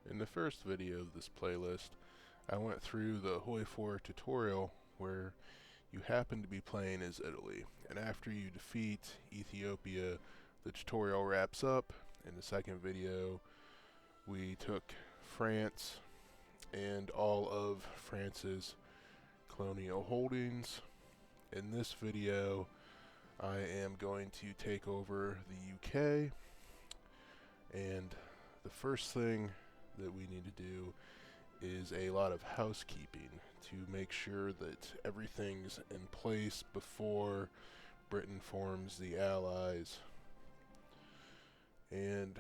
In the first video of this playlist, I went through the HOI4 tutorial where you happen to be playing as Italy, and after you defeat Ethiopia, the tutorial wraps up. In the second video, we took France and all of France's colonial holdings. In this video, I am going to take over the UK, and the first thing that we need to do is a lot of housekeeping to make sure that everything's in place before Britain forms the Allies. And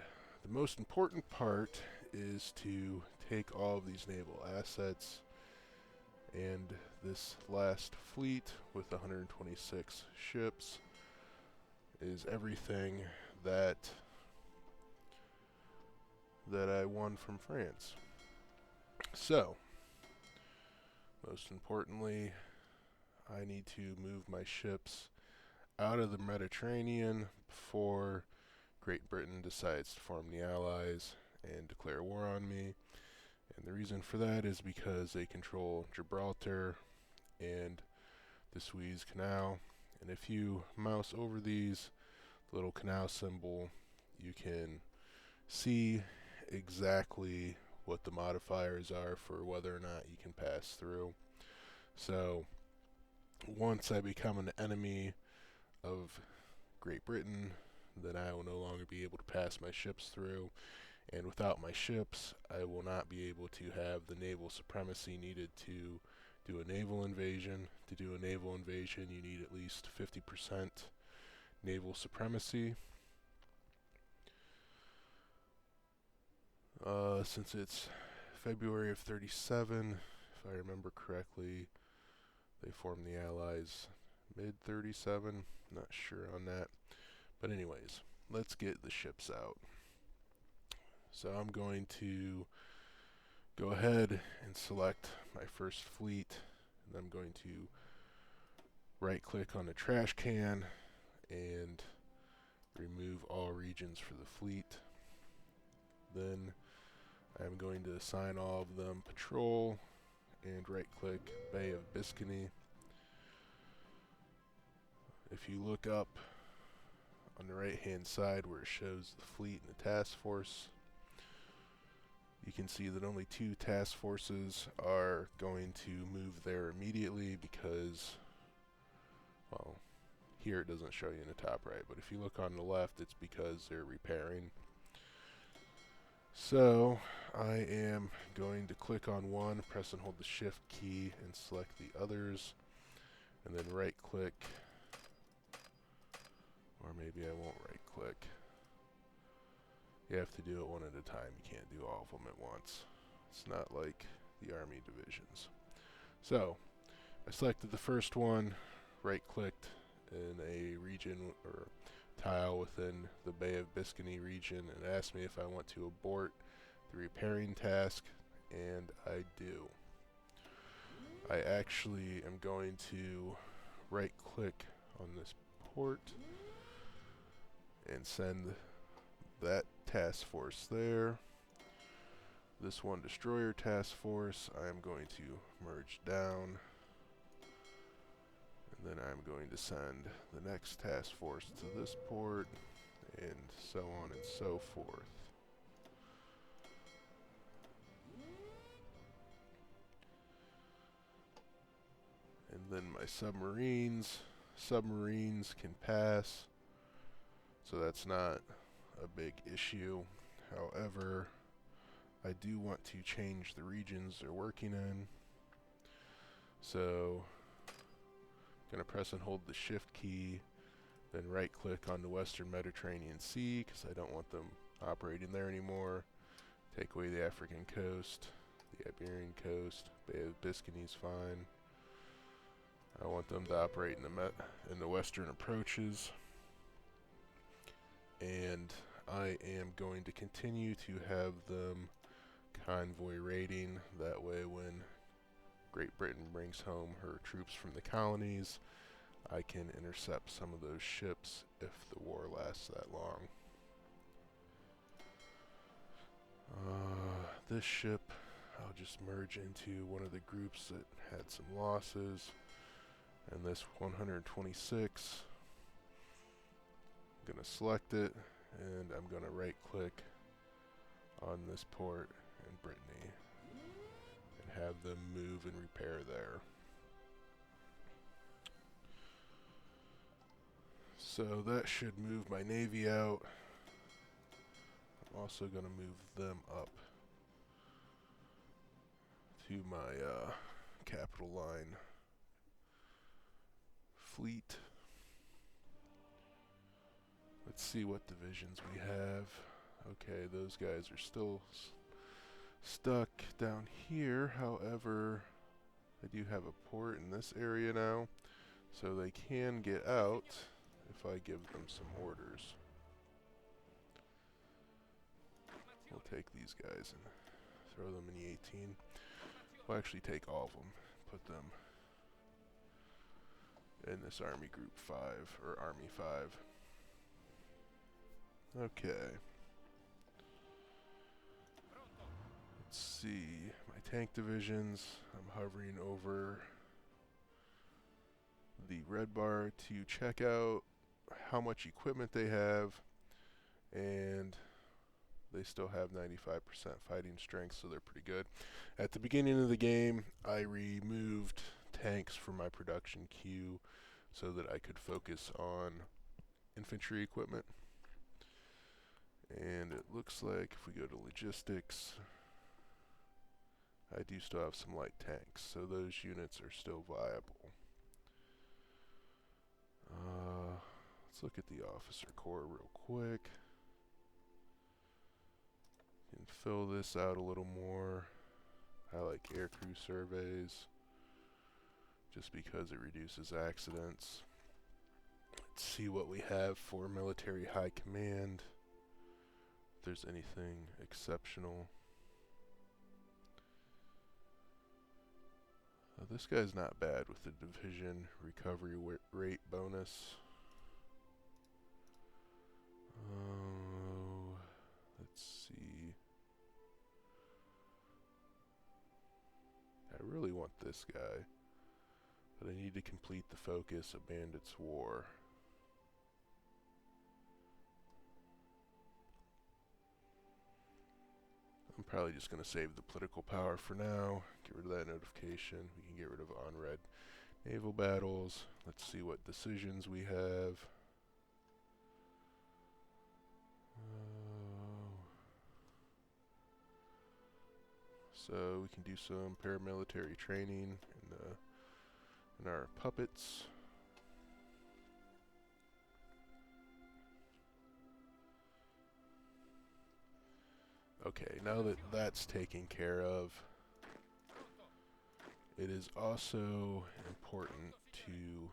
the most important part is to take all of these naval assets, and this last fleet with 126 ships is everything that I won from France. So, most importantly, I need to move my ships out of the Mediterranean before Great Britain decides to form the Allies and declare war on me. And the reason for that is because they control Gibraltar and the Suez Canal. And if you mouse over these, the little canal symbol, you can see exactly what the modifiers are for whether or not you can pass through. So once I become an enemy of Great Britain, then I will no longer be able to pass my ships through, and without my ships I will not be able to have the naval supremacy needed to do a naval invasion. To do a naval invasion, you need at least 50% naval supremacy. Since it's February of 37, if I remember correctly, they formed the Allies mid-37, not sure on that. But anyways, let's get the ships out. So I'm going to go ahead and select my first fleet, and I'm going to right-click on the trash can and remove all regions for the fleet. Then I'm going to assign all of them patrol and right-click Bay of Biscay. If you look up on the right-hand side where it shows the fleet and the task force, you can see that only 2 task forces are going to move there immediately because, well, here it doesn't show you in the top right, but if you look on the left, it's because they're repairing. So I am going to click on one, press and hold the shift key and select the others, and then right click, or maybe I won't right click. You have to do it one at a time, you can't do all of them at once. It's not like the army divisions. So I selected the first one, right clicked in a region or tile within the Bay of Biscay region, and asked me if I want to abort the repairing task, and I do. I actually am going to right click on this port and send that task force there. This one destroyer task force I am going to merge down, and then I'm going to send the next task force to this port, and so on and so forth. And then my submarines can pass, so that's not a big issue. However, I do want to change the regions they're working in, so I'm going to press and hold the shift key, then right click on the Western Mediterranean Sea because I don't want them operating there anymore. Take away the African coast, the Iberian coast, Bay of Biscay is fine. I want them to operate in the western approaches, and I am going to continue to have them convoy raiding. That way when Great Britain brings home her troops from the colonies, I can intercept some of those ships if the war lasts that long. This ship, I'll just merge into one of the groups that had some losses. And this 126, I'm going to select it, and I'm going to right click on this port in Brittany and have them move and repair there. So that should move my Navy out. I'm also going to move them up to my capital line fleet. Let's see what divisions we have. Okay, those guys are still stuck down here. However, I do have a port in this area now, so they can get out if I give them some orders. We'll take these guys and throw them in the 18. We'll actually take all of them, put them in this Army Group 5, or Army 5. Okay. Let's see, my tank divisions, I'm hovering over the red bar to check out how much equipment they have, and they still have 95% fighting strength, so they're pretty good. At the beginning of the game, I removed tanks from my production queue so that I could focus on infantry equipment. And it looks like if we go to logistics, I do still have some light tanks, so those units are still viable. Let's look at the officer corps real quick. And fill this out a little more. I like aircrew surveys just because it reduces accidents. Let's see what we have for military high command. If there's anything exceptional. This guy's not bad with the division recovery rate bonus. Let's see. I really want this guy, but I need to complete the focus of Bandits War. I'm probably just going to save the political power for now, get rid of that notification. We can get rid of on-red naval battles. Let's see what decisions we have. So we can do some paramilitary training in our puppets. Okay, now that that's taken care of, it is also important to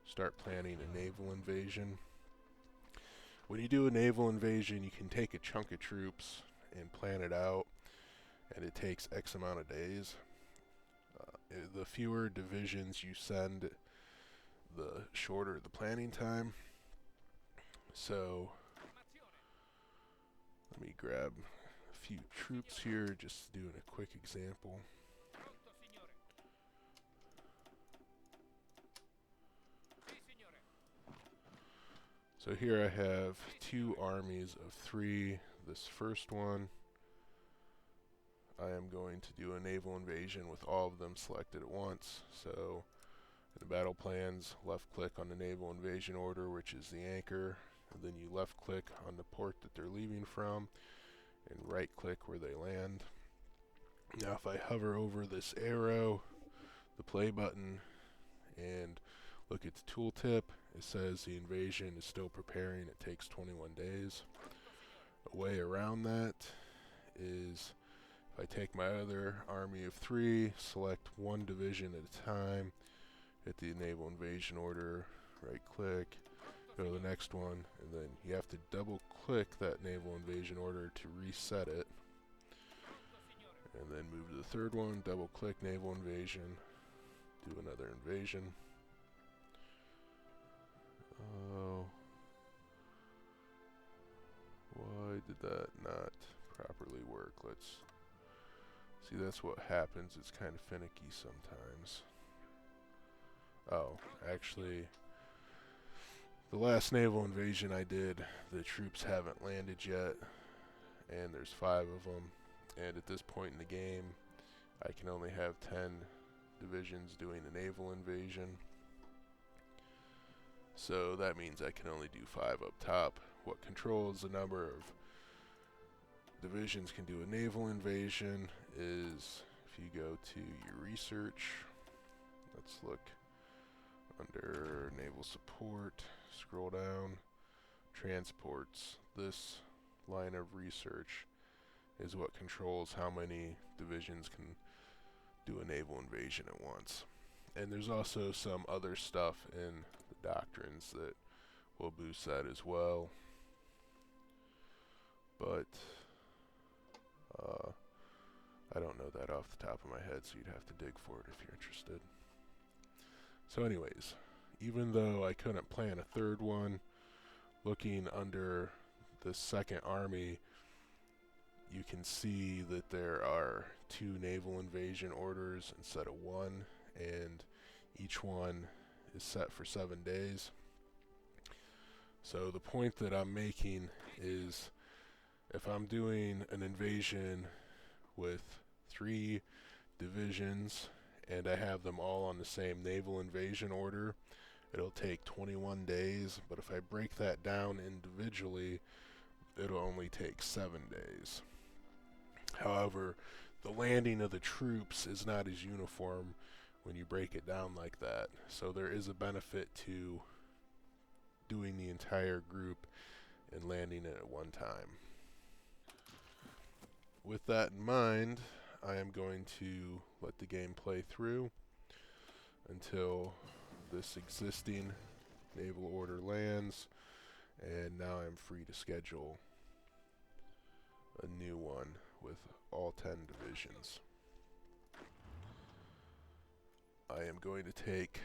start planning a naval invasion. When you do a naval invasion, you can take a chunk of troops and plan it out, and it takes X amount of days. The fewer divisions you send, the shorter the planning time. So let me grab a few troops here, just doing a quick example. So here I have 2 armies of 3. This first one, I am going to do a naval invasion with all of them selected at once. So in the battle plans, left click on the naval invasion order, which is the anchor, and then you left click on the port that they're leaving from, and right click where they land. Now if I hover over this arrow, the play button, and look at the tooltip, it says the invasion is still preparing. It takes 21 days. A way around that is if I take my other army of 3, select one division at a time, hit the naval invasion order, right click, go to the next one, and then you have to double click that naval invasion order to reset it. And then move to the third one, double click naval invasion, do another invasion. Oh, why did that not properly work. Let's see, that's what happens. It's kind of finicky sometimes. Oh, actually, the last naval invasion I did, the troops haven't landed yet, and there's 5 of them. And at this point in the game, I can only have 10 divisions doing a naval invasion. So that means I can only do 5 up top. What controls the number of divisions can do a naval invasion is, if you go to your research, let's look under naval support, scroll down, transports. This line of research is what controls how many divisions can do a naval invasion at once. And there's also some other stuff in the doctrines that will boost that as well. But I don't know that off the top of my head, so you'd have to dig for it if you're interested. So anyways, even though I couldn't plan a third one, looking under the second army, you can see that there are 2 naval invasion orders instead of 1, and each one is set for 7 days. So the point that I'm making is, if I'm doing an invasion with 3 divisions and I have them all on the same naval invasion order, it'll take 21 days, but if I break that down individually, it'll only take 7 days. However, the landing of the troops is not as uniform when you break it down like that, so there is a benefit to doing the entire group and landing it at one time. With that in mind, I am going to let the game play through until this existing naval order lands, and now I'm free to schedule a new one with all 10 divisions. I am going to take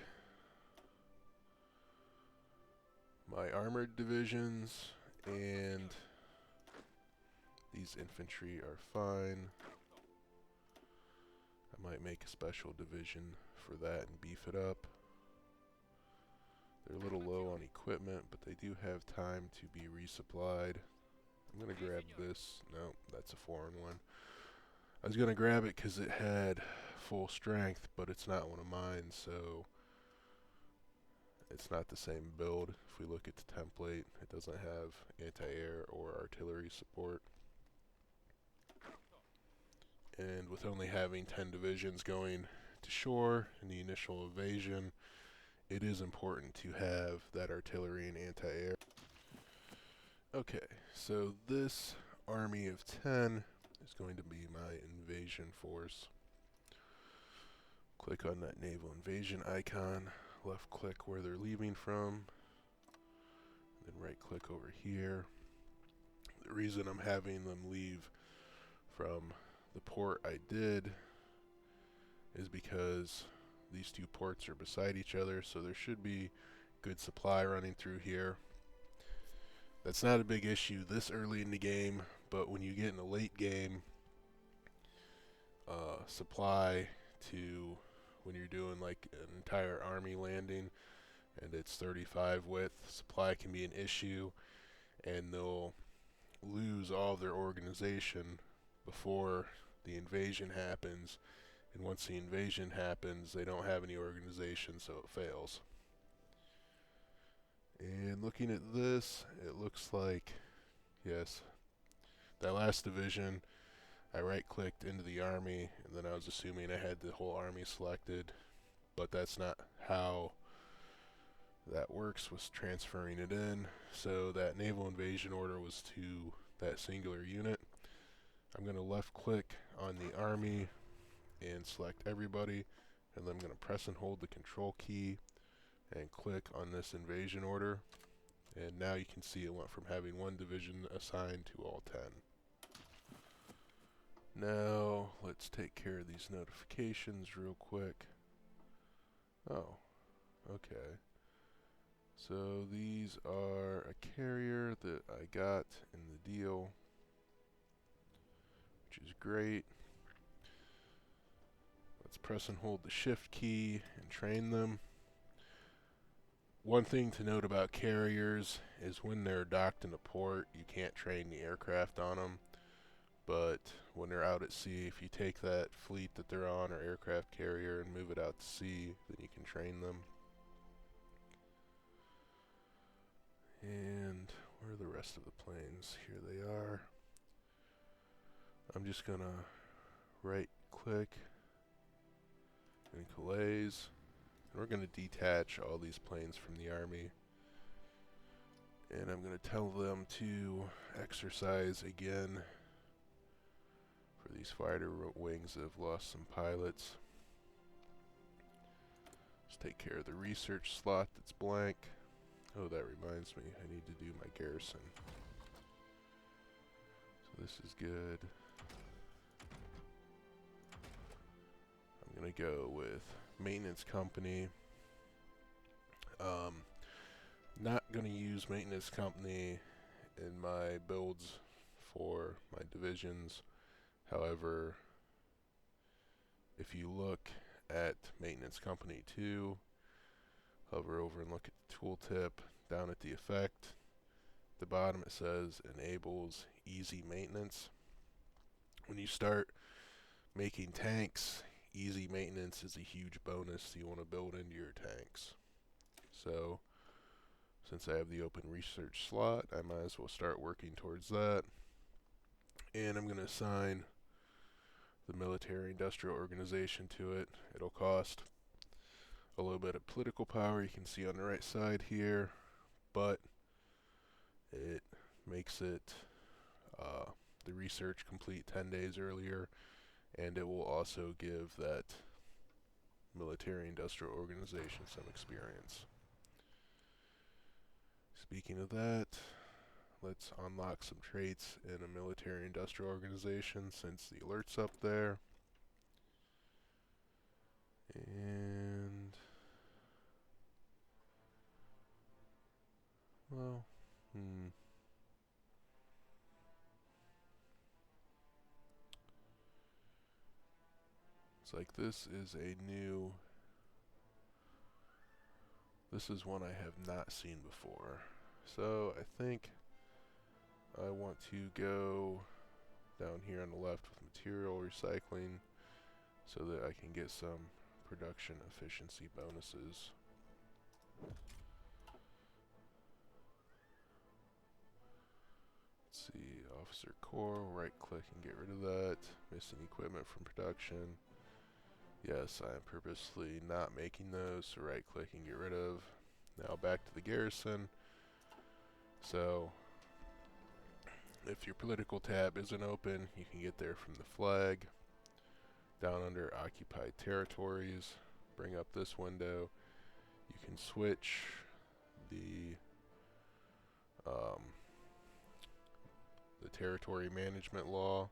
my armored divisions, and these infantry are fine. I might make a special division for that and beef it up. They're a little low on equipment, but they do have time to be resupplied. I'm going to grab this. No, that's a foreign one. I was going to grab it because it had full strength, but it's not one of mine, so it's not the same build. If we look at the template, it doesn't have anti-air or artillery support. And with only having 10 divisions going to shore in the initial invasion, it is important to have that artillery and anti-air. Okay, so this army of 10 is going to be my invasion force. Click on that naval invasion icon, left click where they're leaving from, then right click over here. The reason I'm having them leave from the port I did is because these 2 ports are beside each other, so there should be good supply running through here. That's not a big issue this early in the game, but when you get in a late game, supply to, when you're doing like an entire army landing and it's 35 width, supply can be an issue, and they'll lose all of their organization before the invasion happens, and once the invasion happens, they don't have any organization, so it fails. And looking at this, it looks like, yes, that last division, I right-clicked into the army, and then I was assuming I had the whole army selected, but that's not how that works, was transferring it in. So that naval invasion order was to that singular unit. I'm going to left-click on the army and select everybody, and then I'm going to press and hold the control key and click on this invasion order, and now you can see it went from having 1 division assigned to all 10. Now let's take care of these notifications real quick. Oh, okay. So these are a carrier that I got in the deal. great. Let's press and hold the shift key and train them. One thing to note about carriers is when they're docked in a port, you can't train the aircraft on them. But when they're out at sea, if you take that fleet that they're on or aircraft carrier and move it out to sea, then you can train them. And where are the rest of the planes? Here they are. I'm just gonna right click and capitulates, and we're gonna detach all these planes from the Army. And I'm gonna tell them to exercise again for these fighter wings that have lost some pilots. Just take care of the research slot that's blank. Oh, that reminds me, I need to do my garrison. So this is good. I'm gonna go with maintenance company. Not gonna use maintenance company in my builds for my divisions. However, if you look at maintenance company 2, hover over and look at the tooltip, down at the effect, at the bottom it says enables easy maintenance. When you start making tanks, easy maintenance is a huge bonus you want to build into your tanks. So, since I have the open research slot, I might as well start working towards that. And I'm going to assign the military industrial organization to it. It'll cost a little bit of political power, you can see on the right side here, but it makes it the research complete 10 days earlier, and it will also give that military industrial organization some experience. Speaking of that, let's unlock some traits in a military industrial organization since the alert's up there. And well, it's like this is one I have not seen before. So I think I want to go down here on the left with material recycling so that I can get some production efficiency bonuses. Let's see, officer core, right click and get rid of that. Missing equipment from production. Yes, I am purposely not making those, so right click and get rid of. Now back to the garrison. So, if your political tab isn't open, you can get there from the flag. Down under occupied territories, bring up this window. You can switch the territory management law.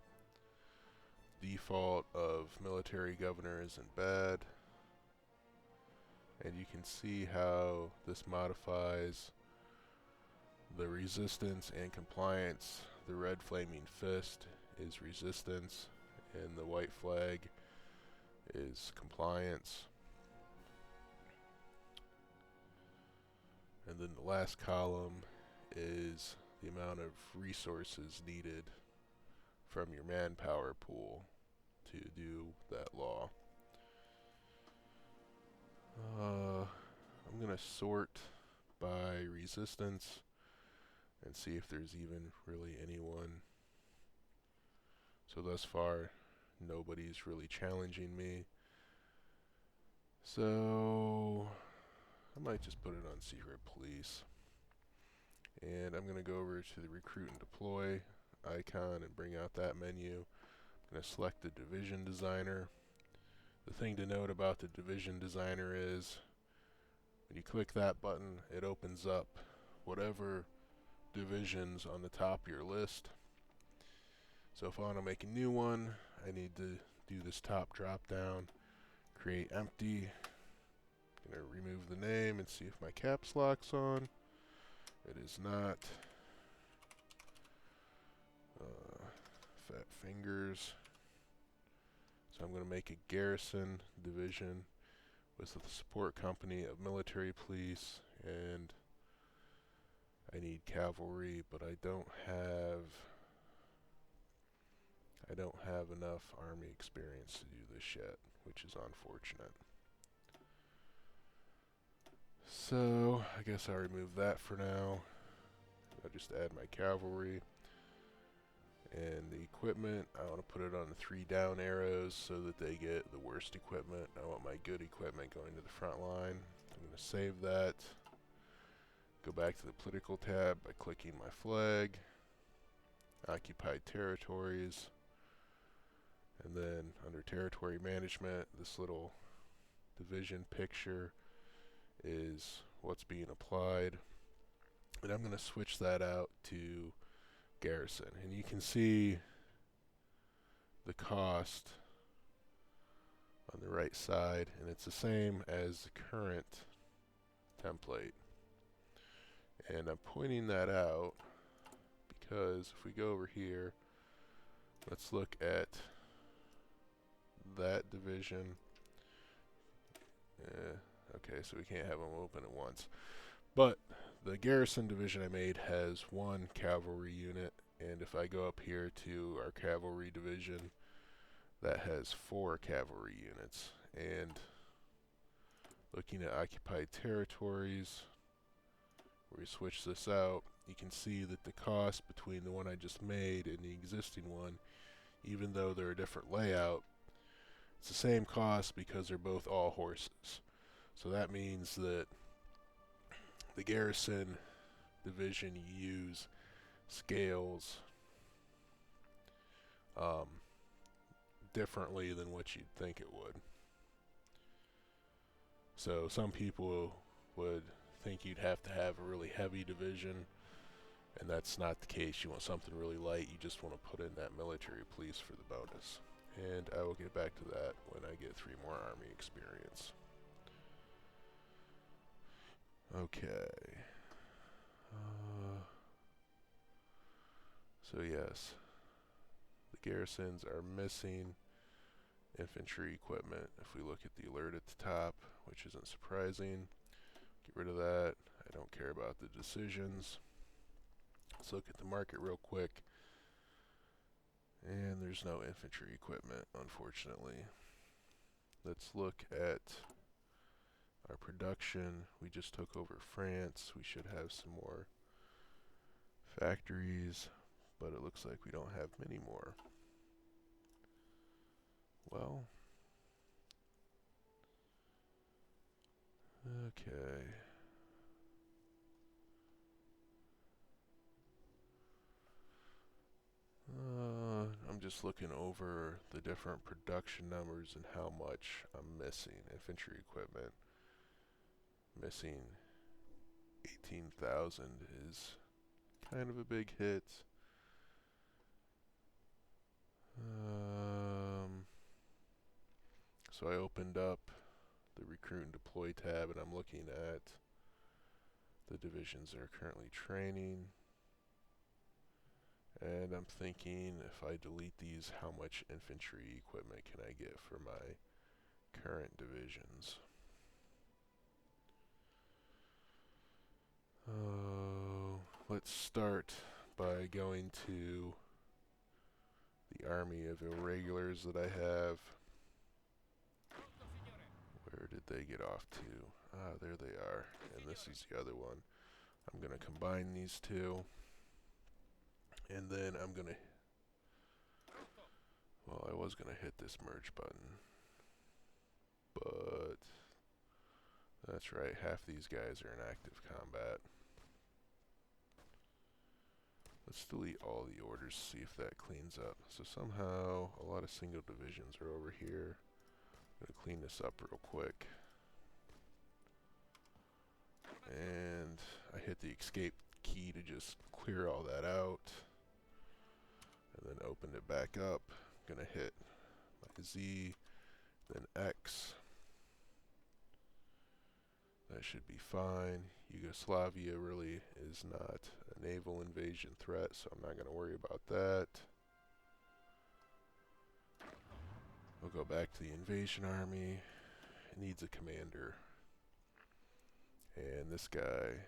Default of military governor isn't bad. And you can see how this modifies the resistance and compliance. The red flaming fist is resistance, and the white flag is compliance. And then the last column is the amount of resources needed from your manpower pool to do that law. I'm going to sort by resistance and see if there's even really anyone. So thus far, nobody's really challenging me. So I might just put it on secret police. And I'm going to go over to the recruit and deploy icon and bring out that menu. I'm going to select the division designer. The thing to note about the division designer is when you click that button, it opens up whatever divisions on the top of your list. So if I want to make a new one, I need to do this top drop down, create empty. I'm going to remove the name and see if my caps lock's on. It is not. Fat fingers. So I'm going to make a garrison division with the support company of military police, and I need cavalry, but I don't have enough army experience to do this yet, which is unfortunate. So I guess I'll remove that for now. I'll just add my cavalry. And the equipment, I want to put it on the 3 down arrows so that they get the worst equipment. I want my good equipment going to the front line. I'm going to save that. Go back to the political tab by clicking my flag. Occupied territories. And then under territory management, this little division picture is what's being applied. And I'm going to switch that out to garrison, and you can see the cost on the right side, and it's the same as the current template. And I'm pointing that out because if we go over here, let's look at that division. Okay, so we can't have them open at once, but the garrison division I made has 1 cavalry unit, and if I go up here to our cavalry division, that has 4 cavalry units. And looking at occupied territories, where we switch this out, you can see that the cost between the one I just made and the existing one, even though they're a different layout, it's the same cost because they're both all horses. So that means that the garrison division use scales differently than what you'd think it would. So some people would think you'd have to have a really heavy division, and that's not the case. You want something really light. You just want to put in that military police for the bonus. And I will get back to that when I get 3 more army experience. Okay. So yes, the garrisons are missing infantry equipment. If we look at the alert at the top, which isn't surprising, get rid of that. I don't care about the decisions. Let's look at the market real quick. And there's no infantry equipment, unfortunately. Let's look at our production. We just took over France. We should have some more factories, but it looks like we don't have many more. Well, okay. I'm just looking over the different production numbers and how much I'm missing. Infantry equipment, missing 18,000 is kind of a big hit. So I opened up the recruit and deploy tab, and I'm looking at the divisions that are currently training. And I'm thinking, if I delete these, how much infantry equipment can I get for my current divisions? Let's start by going to the army of irregulars that I have. Where did they get off to? Ah, there they are. And this is the other one. I'm going to combine these two. And then I'm going to... Well, I was going to hit this merge button. But... That's right, half these guys are in active combat. Let's delete all the orders, see if that cleans up. So somehow, a lot of single divisions are over here. I'm going to clean this up real quick. And I hit the escape key to just clear all that out. And then open it back up. I'm going to hit my Z, then X. That should be fine. Yugoslavia really is not a naval invasion threat, so I'm not going to worry about that. We'll go back to the invasion army. It needs a commander. And this guy,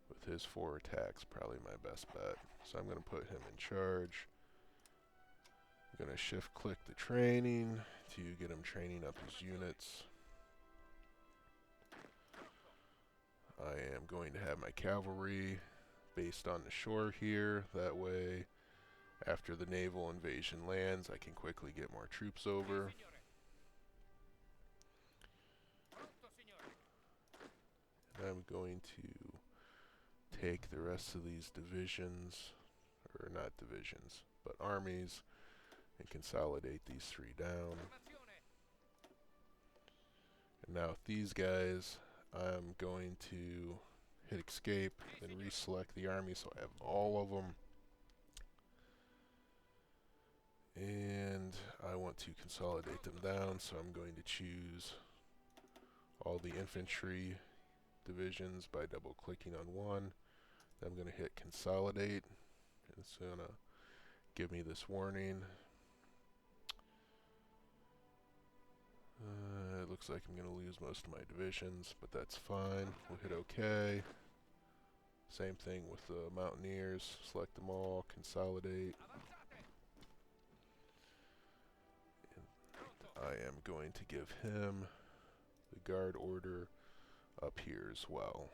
with his 4 attacks, probably my best bet. So I'm going to put him in charge. I'm going to shift click the training to get him training up his units. I am going to have my cavalry based on the shore here. That way, after the naval invasion lands, I can quickly get more troops over. And I'm going to take the rest of these divisions, or not divisions, but armies, and consolidate these 3 down. And now with these guys, I'm going to hit escape and reselect the army so I have all of them. And I want to consolidate them down, so I'm going to choose all the infantry divisions by double clicking on one. Then I'm going to hit consolidate, and it's going to give me this warning. It looks like I'm going to lose most of my divisions, but that's fine. We'll hit OK. Same thing with the Mountaineers. Select them all, consolidate. And I am going to give him the guard order up here as well.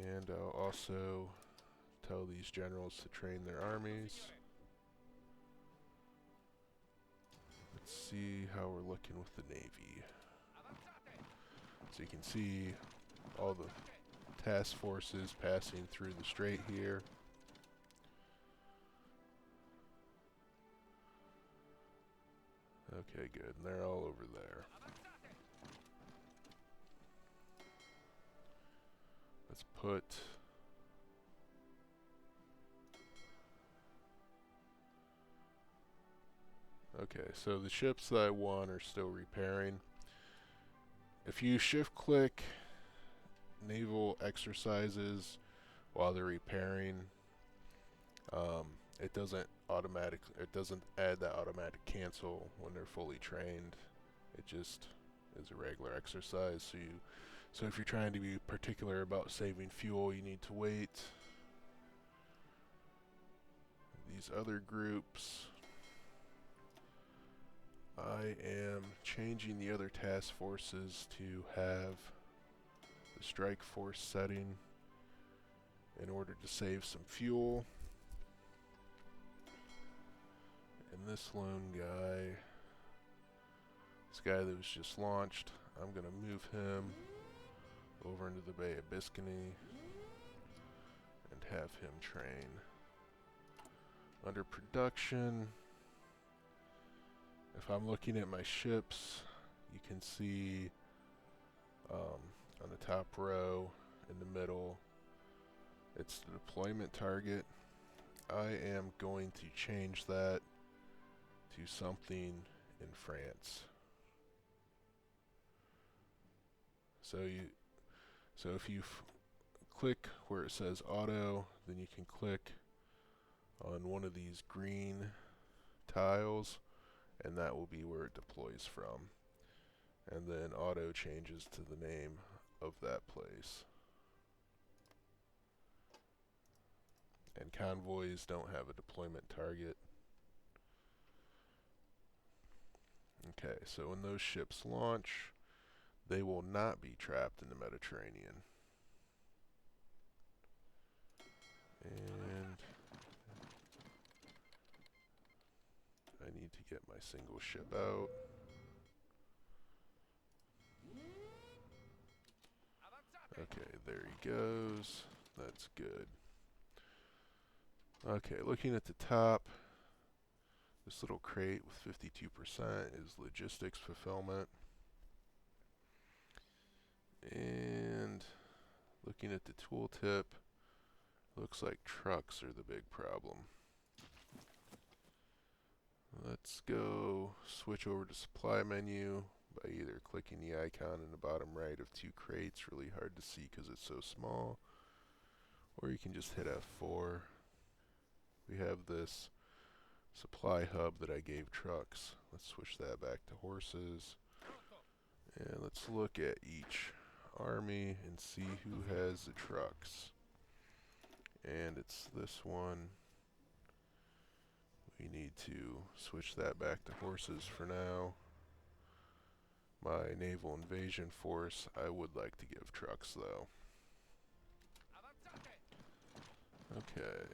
And I'll also tell these generals to train their armies. Let's see how we're looking with the Navy. So you can see all the task forces passing through the strait here. Okay, good. And they're all over there. Let's put okay, so the ships that I won are still repairing. If you shift click naval exercises while they're repairing, it doesn't add that automatic cancel when they're fully trained. It just is a regular exercise. So if you're trying to be particular about saving fuel, you need to wait. These other groups, I am changing the other task forces to have the strike force setting in order to save some fuel. And this lone guy, this guy that was just launched, I'm going to move him over into the Bay of Biscayne and have him train. Under production, if I'm looking at my ships, you can see on the top row in the middle, it's the deployment target. I am going to change that to something in France. So if you click where it says auto, then you can click on one of these green tiles, and that will be where it deploys from. And then auto changes to the name of that place. And convoys don't have a deployment target. Okay, so when those ships launch, they will not be trapped in the Mediterranean. And I need to get my single ship out. Okay, there he goes. That's good. Okay, looking at the top, this little crate with 52% is logistics fulfillment. And looking at the tooltip, looks like trucks are the big problem. Let's go switch over to supply menu by either clicking the icon in the bottom right of 2 crates, really hard to see because it's so small, or you can just hit F4. We have this supply hub that I gave trucks. Let's switch that back to horses. And let's look at each army and see who has the trucks. And it's this one. We need to switch that back to horses for now. My naval invasion force, I would like to give trucks though. Okay.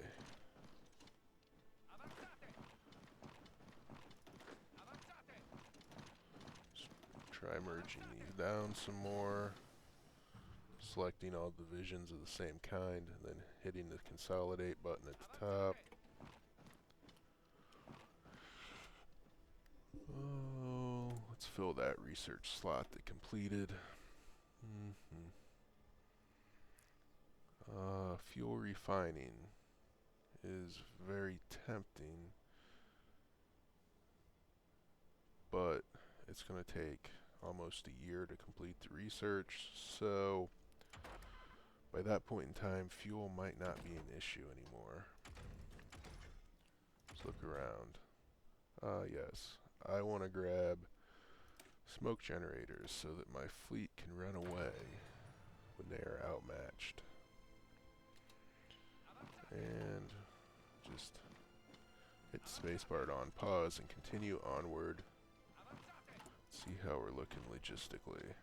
Try merging these down some more. Selecting all divisions of the same kind, and then hitting the consolidate button at the top. Oh, let's fill that research slot that completed. Fuel refining is very tempting, but it's going to take almost a year to complete the research, so by that point in time, fuel might not be an issue anymore. Let's look around. Yes, I want to grab smoke generators so that my fleet can run away when they are outmatched. And just hit spacebar on pause and continue onward. See how we're looking logistically.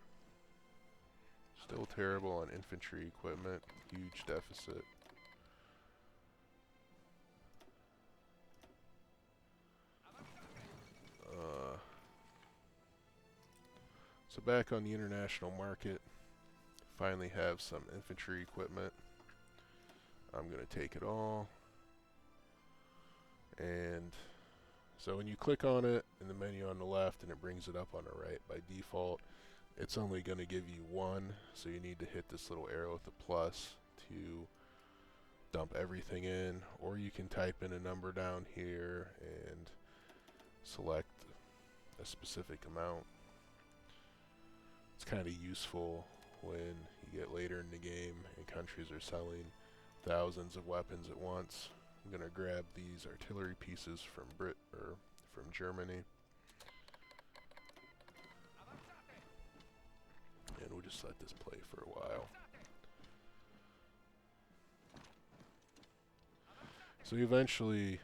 Still terrible on infantry equipment, huge deficit. So back on the international market, finally have some infantry equipment. I'm going to take it all. And so when you click on it in the menu on the left and it brings it up on the right, by default, it's only going to give you one. So you need to hit this little arrow with the plus to dump everything in. Or you can type in a number down here and select a specific amount. It's kind of useful when you get later in the game and countries are selling thousands of weapons at once. I'm gonna grab these artillery pieces from from Germany, and we'll just let this play for a while. So eventually,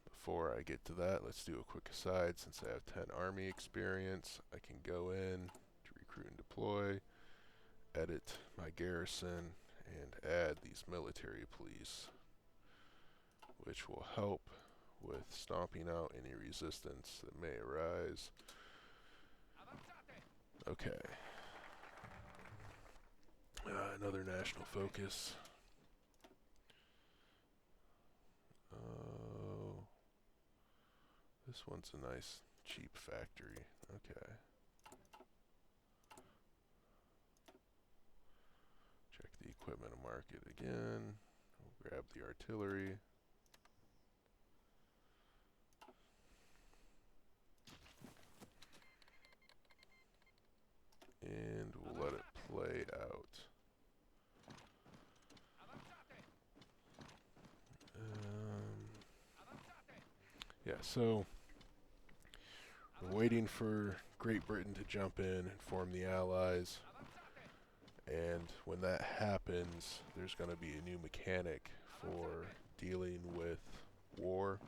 before I get to that, let's do a quick aside. Since I have 10 army experience, I can go in to recruit and deploy, edit my garrison, and add these military police, which will help with stomping out any resistance that may arise. Okay. Another national focus. This one's a nice, cheap factory. Okay. Check the equipment market again. We'll grab the artillery. And we'll let it play out. Yeah, so we're waiting for Great Britain to jump in and form the Allies. And when that happens, there's going to be a new mechanic for dealing with war.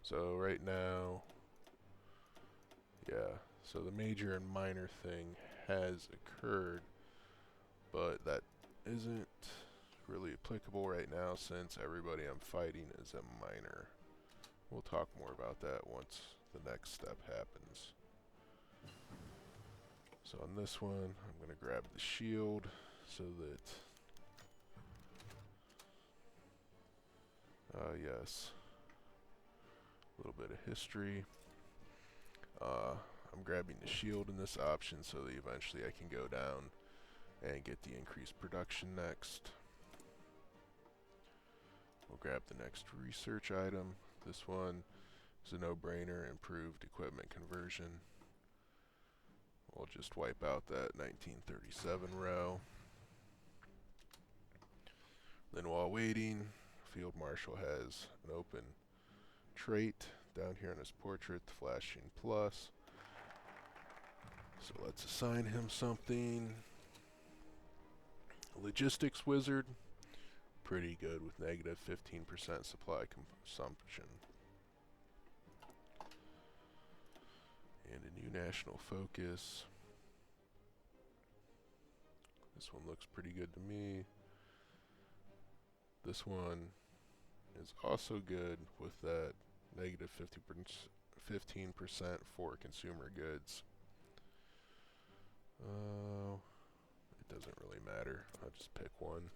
So right now, yeah, so the major and minor thing has occurred, but that isn't really applicable right now since everybody I'm fighting is a minor. We'll talk more about that once the next step happens. So on this one, I'm going to grab the shield so that, yes, a little bit of history. I'm grabbing the shield in this option so that eventually I can go down and get the increased production next. We'll grab the next research item. This one is a no-brainer, improved equipment conversion. we'll just wipe out that 1937 row. Then while waiting, Field Marshal has an open trait down here in his portrait, flashing plus. So let's assign him something. Logistics Wizard, pretty good with negative 15% supply consumption. And a new national focus. This one looks pretty good to me. This one is also good with that negative 15% for consumer goods. It doesn't really matter. I'll just pick one.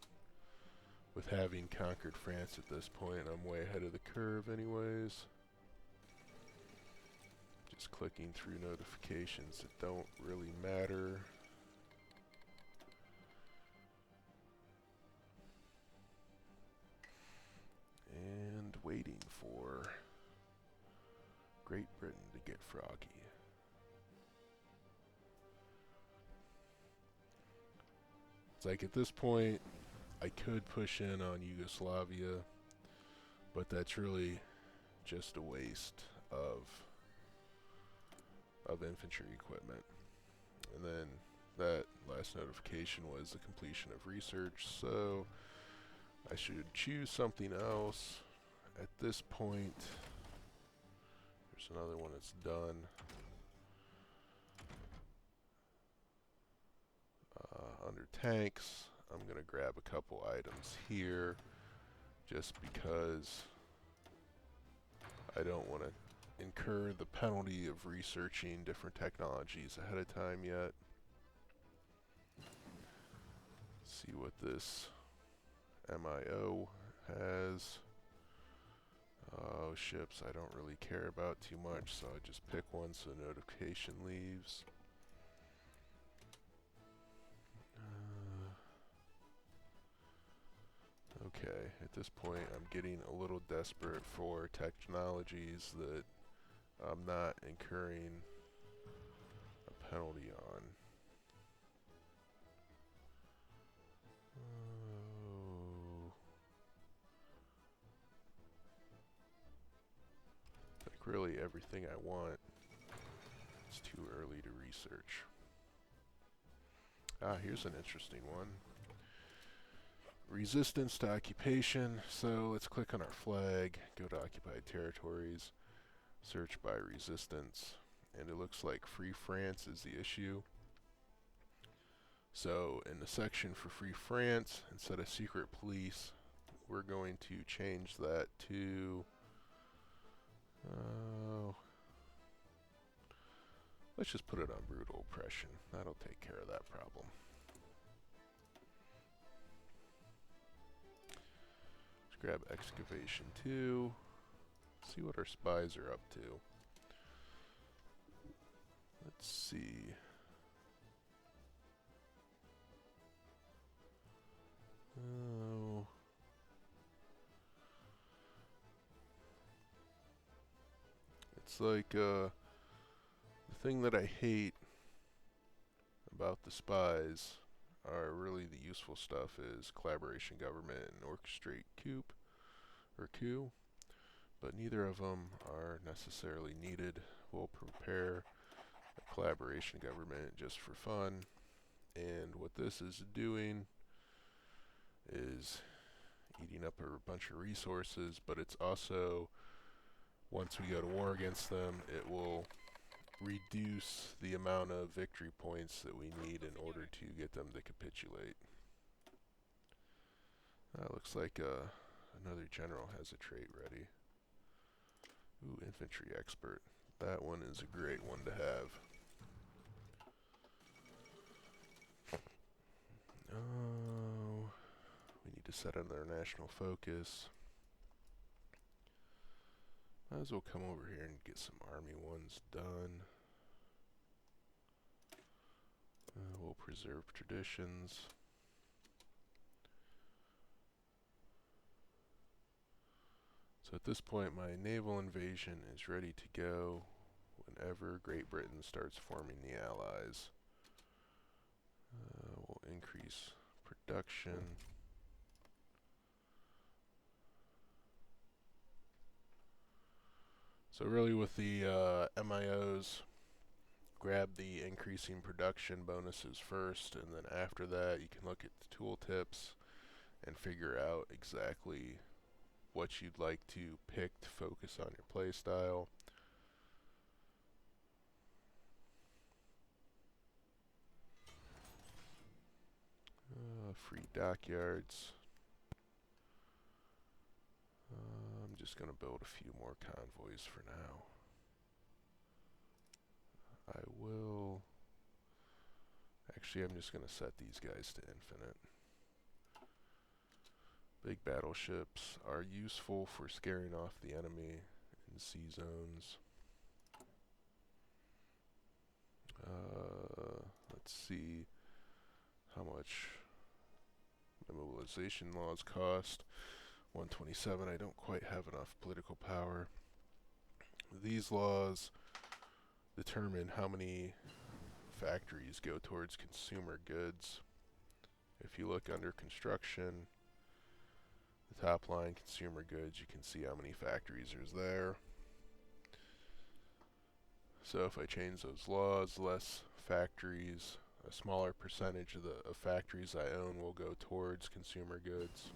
With having conquered France at this point, I'm way ahead of the curve anyways. Just clicking through notifications that don't really matter. And waiting for Great Britain to get froggy. It's like at this point, I could push in on Yugoslavia, but that's really just a waste of infantry equipment. And then that last notification was the completion of research, so I should choose something else. At this point, there's another one that's done. Under tanks, I'm going to grab a couple items here just because I don't want to incur the penalty of researching different technologies ahead of time yet. See what this MIO has. Oh, ships I don't really care about too much, so I just pick one so the notification leaves. Okay, at this point I'm getting a little desperate for technologies that I'm not incurring a penalty on. Like really everything I want. It's too early to research. Ah, here's an interesting one. Resistance to occupation. So let's click on our flag, go to occupied territories, search by resistance, and it looks like Free France is the issue. So in the section for Free France, instead of secret police, we're going to change that to let's just put it on brutal oppression. That'll take care of that problem. Let's grab excavation 2. See what our spies are up to. Let's see. Oh. It's like the thing that I hate about the spies are really the useful stuff is collaboration government and orchestrate coup, but neither of them are necessarily needed. We'll prepare a collaboration government just for fun, and what this is doing is eating up a bunch of resources, but it's also, once we go to war against them, it will reduce the amount of victory points that we need in order to get them to capitulate. Looks like another general has a trait ready. Ooh, infantry expert. That one is a great one to have. Oh, we need to set another national focus. Might as well come over here and get some army ones done. We'll preserve traditions. So at this point my naval invasion is ready to go. When whenever Great Britain starts forming the Allies. We'll increase production. So really with the MIOs, grab the increasing production bonuses first, and then after that you can look at the tooltips and figure out exactly what you'd like to pick to focus on your playstyle. Free dockyards. I'm just going to build a few more convoys for now. Actually, I'm just going to set these guys to infinite. Big battleships are useful for scaring off the enemy in sea zones. Let's see how much the mobilization laws cost. 127. I don't quite have enough political power. These laws determine how many factories go towards consumer goods. If you look under construction, the top line, consumer goods, you can see how many factories there's there. So if I change those laws, less factories, a smaller percentage of the factories I own will go towards consumer goods.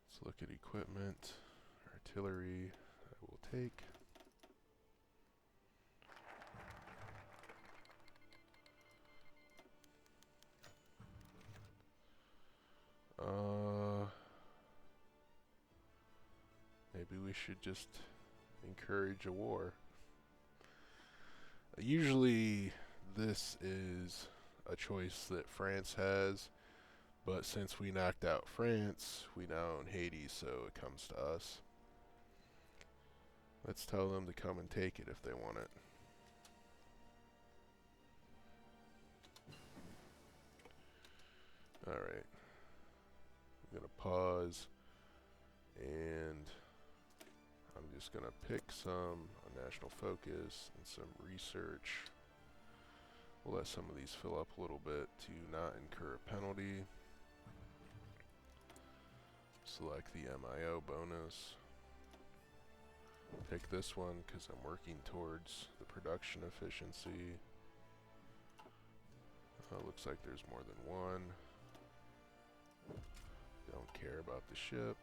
Let's look at equipment. Artillery, I will take. Maybe we should just encourage a war. Usually this is a choice that France has, but since we knocked out France, we now own Haiti, so it comes to us. Let's tell them to come and take it if they want it. Alright. I'm going to pause, and I'm just going to pick some national focus and some research. We'll let some of these fill up a little bit to not incur a penalty. Select the MIO bonus. Pick this one because I'm working towards the production efficiency. Looks like there's more than one. Don't care about the ship.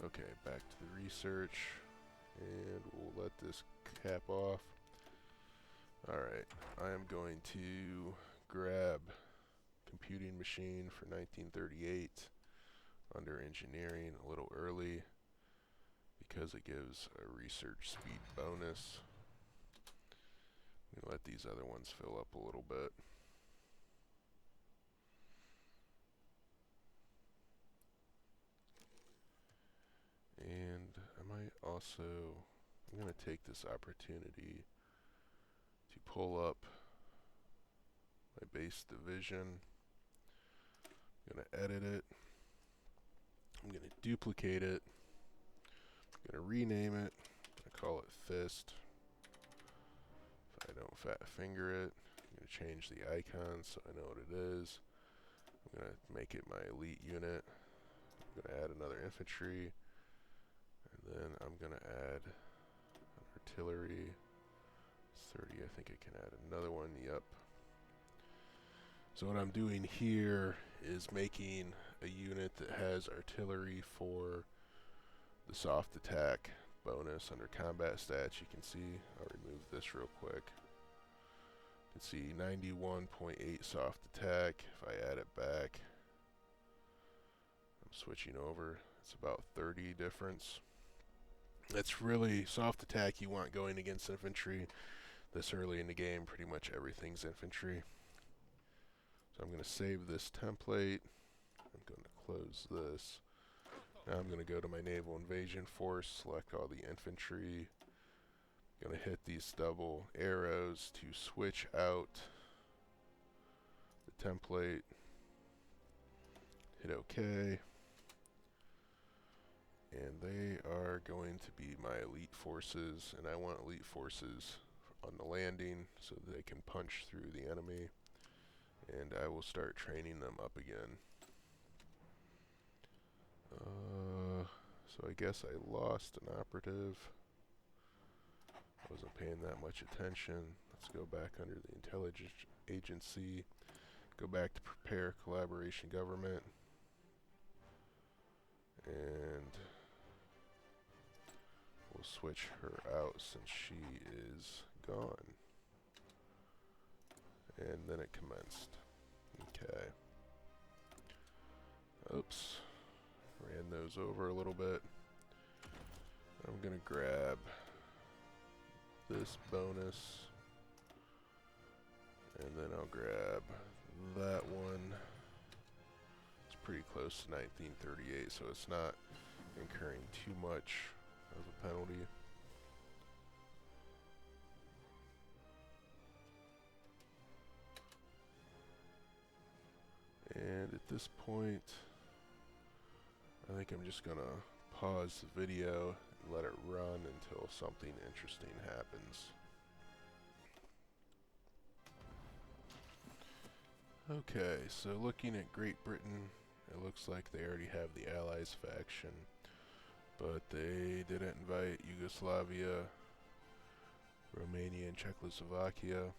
Okay, back to the research, and we'll let this cap off. Alright, I am going to grab computing machine for 1938 under engineering a little early because it gives a research speed bonus. I'm going to let these other ones fill up a little bit. And I might also, I'm going to take this opportunity to pull up my base division. I'm going to edit it. I'm going to duplicate it. I'm going to rename it. I'm going to call it Fist. If I don't fat finger it, I'm going to change the icon so I know what it is. I'm going to make it my elite unit. I'm going to add another infantry. And then I'm going to add an artillery. 30, I think I can add another one, yep. So what I'm doing here is making a unit that has artillery for the soft attack bonus under combat stats. You can see, I'll remove this real quick. You can see 91.8 soft attack. If I add it back, I'm switching over. It's about 30 difference. It's really soft attack you want going against infantry this early in the game. Pretty much everything's infantry. So I'm going to save this template. I'm going to close this. Now I'm going to go to my naval invasion force, select all the infantry. I'm going to hit these double arrows to switch out the template. Hit OK. And they are going to be my elite forces, and I want elite forces on the landing so that they can punch through the enemy, and I will start training them up again. So I guess I lost an operative. I wasn't paying that much attention. Let's go back under the intelligence agency, go back to prepare collaboration government, and we'll switch her out since she is gone. And then it commenced. Okay. Oops. Ran those over a little bit. I'm going to grab this bonus. And then I'll grab that one. It's pretty close to 1938, so it's not incurring too much of a penalty. And at this point, I think I'm just gonna pause the video and let it run until something interesting happens. Okay, so looking at Great Britain, it looks like they already have the Allies faction, but they didn't invite Yugoslavia, Romania, and Czechoslovakia.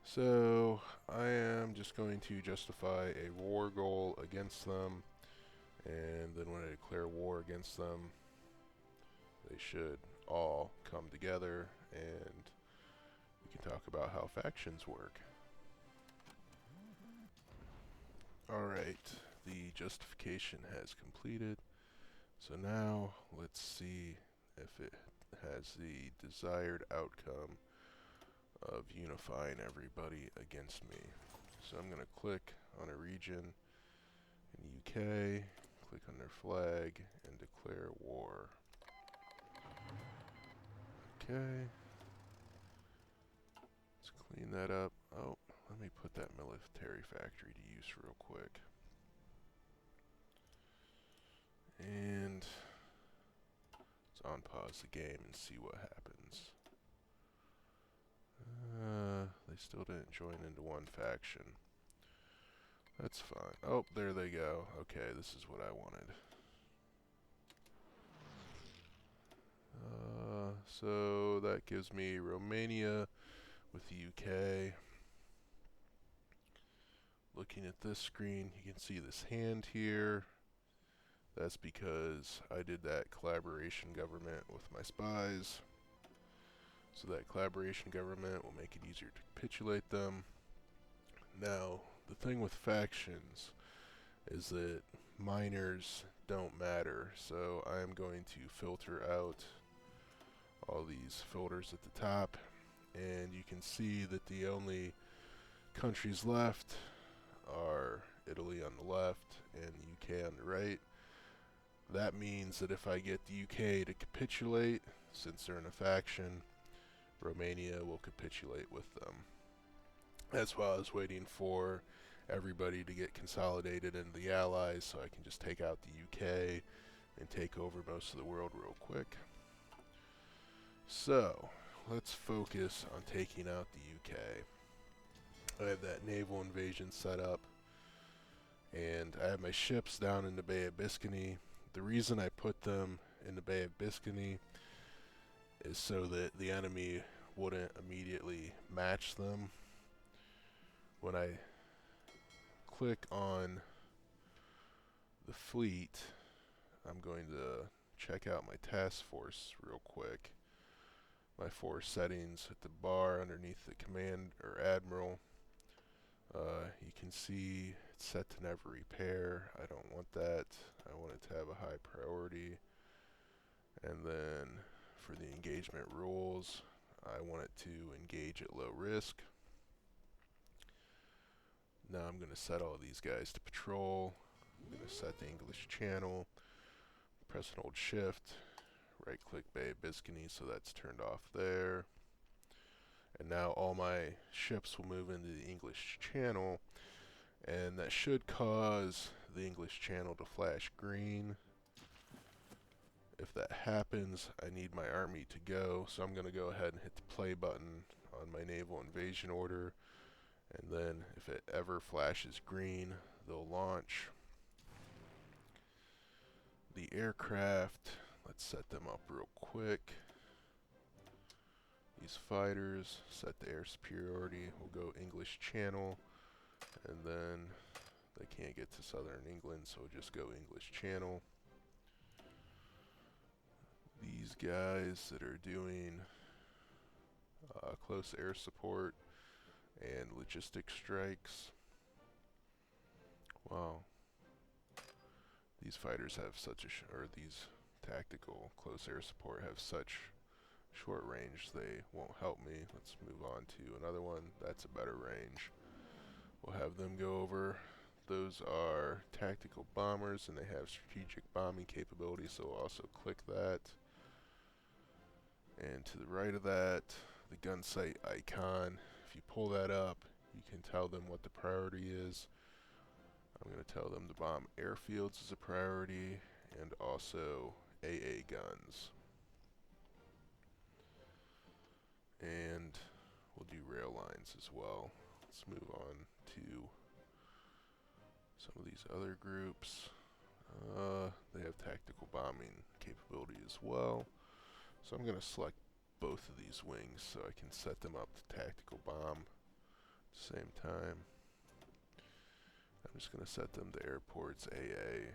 So I am just going to justify a war goal against them, and then when I declare war against them, they should all come together and we can talk about how factions work. Alright, the justification has completed. So now let's see if it has the desired outcome of unifying everybody against me. So I'm going to click on a region in the UK, click on their flag, and declare war. Okay. Let's clean that up. Oh, let me put that military factory to use real quick. And let's unpause the game and see what happens. They still didn't join into one faction. That's fine. Oh, there they go. Okay, this is what I wanted. So that gives me Romania with the UK. Looking at this screen, you can see this hand here. That's because I did that collaboration government with my spies. So that collaboration government will make it easier to capitulate them. Now, the thing with factions is that minors don't matter. So I am going to filter out all these filters at the top. And you can see that the only countries left are Italy on the left and the UK on the right. That means that if I get the UK to capitulate, since they're in a faction, Romania will capitulate with them. That's why I was waiting for everybody to get consolidated into the Allies so I can just take out the UK and take over most of the world real quick. So, let's focus on taking out the UK. I have that naval invasion set up, and I have my ships down in the Bay of Biscay. The reason I put them in the Bay of Biscay is so that the enemy wouldn't immediately match them. When I click on the fleet, I'm going to check out my task force real quick. My force settings at the bar underneath the command or admiral. You can see it's set to never repair. I don't want that. I want it to have a high priority. And then for the engagement rules, I want it to engage at low risk. Now I'm going to set all these guys to patrol. I'm going to set the English channel. Press and hold shift. Right click Bay of Biscay, so that's turned off there. And now all my ships will move into the English channel, and that should cause the English channel to flash green. If that happens, I need my army to go, so I'm going to go ahead and hit the play button on my naval invasion order, and then if it ever flashes green, they'll launch. The aircraft, let's set them up real quick. These fighters, set the air superiority, we'll go English Channel, and then they can't get to southern England, so we'll just go English Channel. These guys that are doing close air support and logistic strikes. Wow. These fighters have such a, or these tactical close air support have such short range, they won't help me. Let's move on to another one that's a better range. We'll have them go over. Those are tactical bombers, and they have strategic bombing capability, so we'll also click that. And to the right of that, the gun sight icon. If you pull that up, you can tell them what the priority is. I'm going to tell them to bomb airfields as a priority, and also AA guns. And we'll do rail lines as well. Let's move on to some of these other groups. They have tactical bombing capability as well. So I'm going to select both of these wings so I can set them up to tactical bomb at the same time. I'm just going to set them to airports, AA,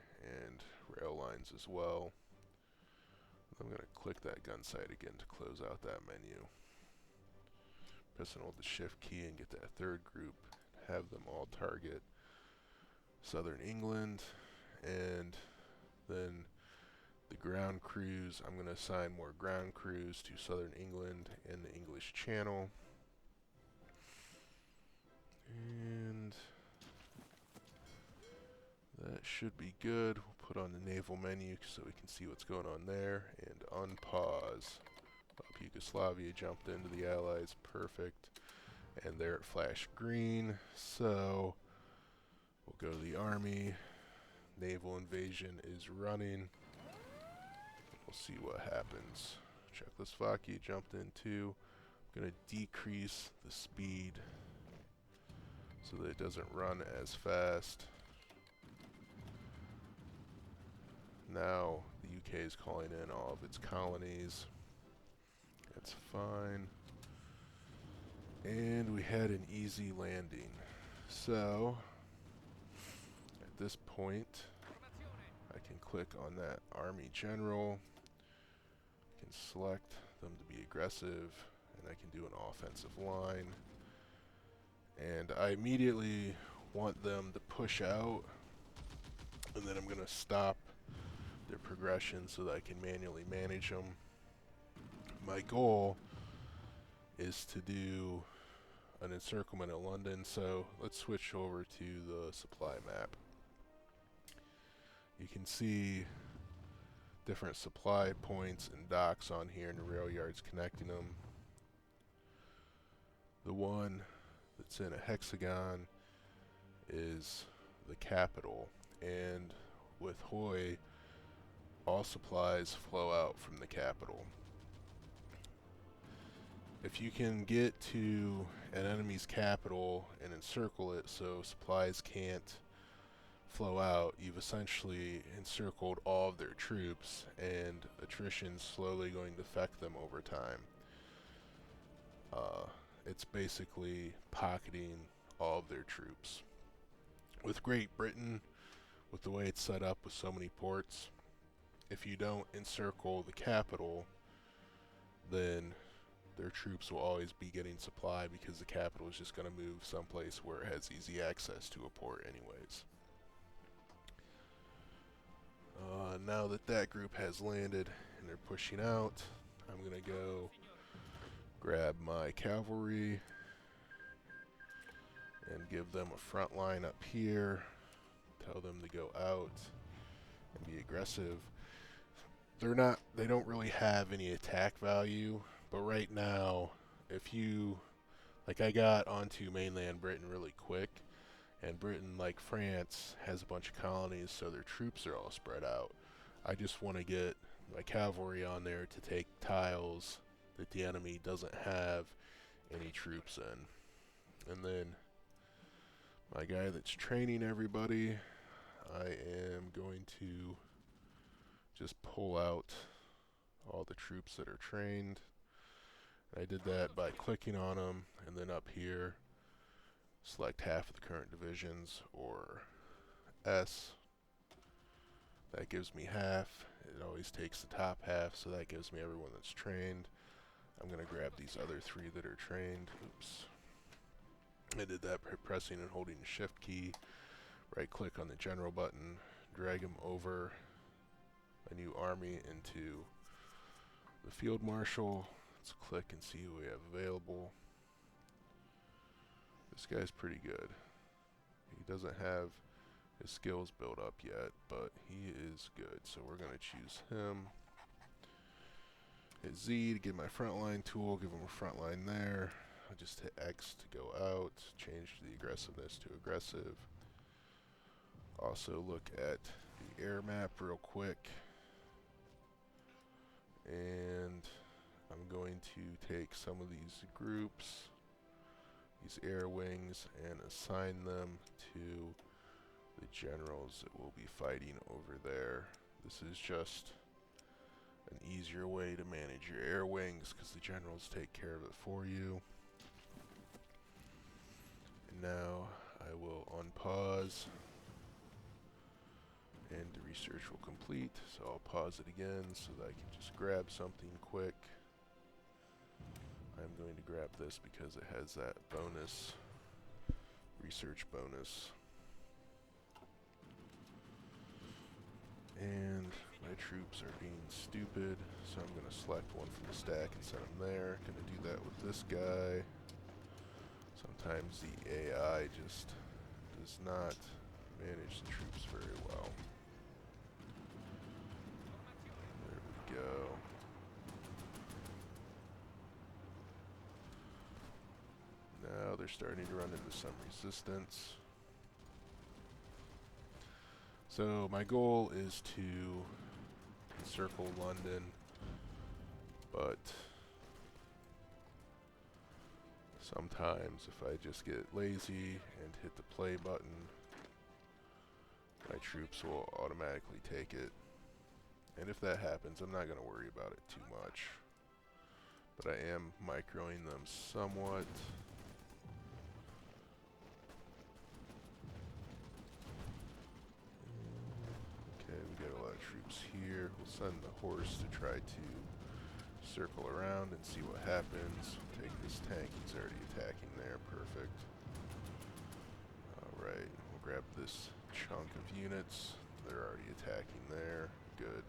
and rail lines as well. I'm going to click that gun sight again to close out that menu. Press and hold the shift key and get that third group. Have them all target southern England, and then the ground crews, I'm going to assign more ground crews to southern England and the English Channel. And that should be good. We'll put on the naval menu so we can see what's going on there, and unpause. Yugoslavia jumped into the Allies, perfect. And there it flashed green, so we'll go to the army. Naval invasion is running. We'll see what happens. Czechoslovakia jumped in too. I'm going to decrease the speed so that it doesn't run as fast. Now the UK is calling in all of its colonies. That's fine. And we had an easy landing. So at this point, I can click on that Army General. I can select them to be aggressive, and I can do an offensive line. And I immediately want them to push out, and then I'm going to stop their progression so that I can manually manage them. My goal is to do an encirclement of London, so let's switch over to the supply map. You can see different supply points and docks on here and the rail yards connecting them. The one that's in a hexagon is the capital, and with HOI, all supplies flow out from the capital. If you can get to an enemy's capital and encircle it so supplies can't flow out, you've essentially encircled all of their troops, and attrition's slowly going to affect them over time. It's basically pocketing all of their troops. With Great Britain, with the way it's set up with so many ports, if you don't encircle the capital, then their troops will always be getting supply because the capital is just going to move someplace where it has easy access to a port anyways. Now that that group has landed and they're pushing out, I'm going to go grab my cavalry and give them a front line up here, tell them to go out and be aggressive. They don't really have any attack value, but right now, if you, like, I got onto mainland Britain really quick, and Britain, like France, has a bunch of colonies, so their troops are all spread out. I just want to get my cavalry on there to take tiles that the enemy doesn't have any troops in. And then my guy that's training everybody, I am going to just pull out all the troops that are trained. I did that by clicking on them, and then up here select half of the current divisions, or S. That gives me half. It always takes the top half, so that gives me everyone that's trained. I'm going to grab these other 3 that are trained. Oops. I did that by pressing and holding the shift key. Right click on the general button, drag them over a new army into the field marshal. Let's click and see who we have available. This guy's pretty good. He doesn't have his skills built up yet, but he is good, so we're going to choose him. Hit Z to get my frontline tool, give him a front line there. I'll just hit X to go out, change the aggressiveness to aggressive. Also look at the air map real quick. And I'm going to take some of these groups, these air wings, and assign them to the generals that will be fighting over there. This is just an easier way to manage your air wings because the generals take care of it for you. And now I will unpause and the research will complete, so I'll pause it again so that I can just grab something quick. I'm going to grab this because it has that bonus, research bonus. And my troops are being stupid, so I'm going to select one from the stack and send them there. Going to do that with this guy. Sometimes the AI just does not manage the troops very well. There we go. Now they're starting to run into some resistance. So my goal is to encircle London, but sometimes if I just get lazy and hit the play button, my troops will automatically take it. And if that happens, I'm not going to worry about it too much. But I am microing them somewhat. Here, we'll send the horse to try to circle around and see what happens. Take this tank, he's already attacking there, perfect. Alright, we'll grab this chunk of units. They're already attacking there, good.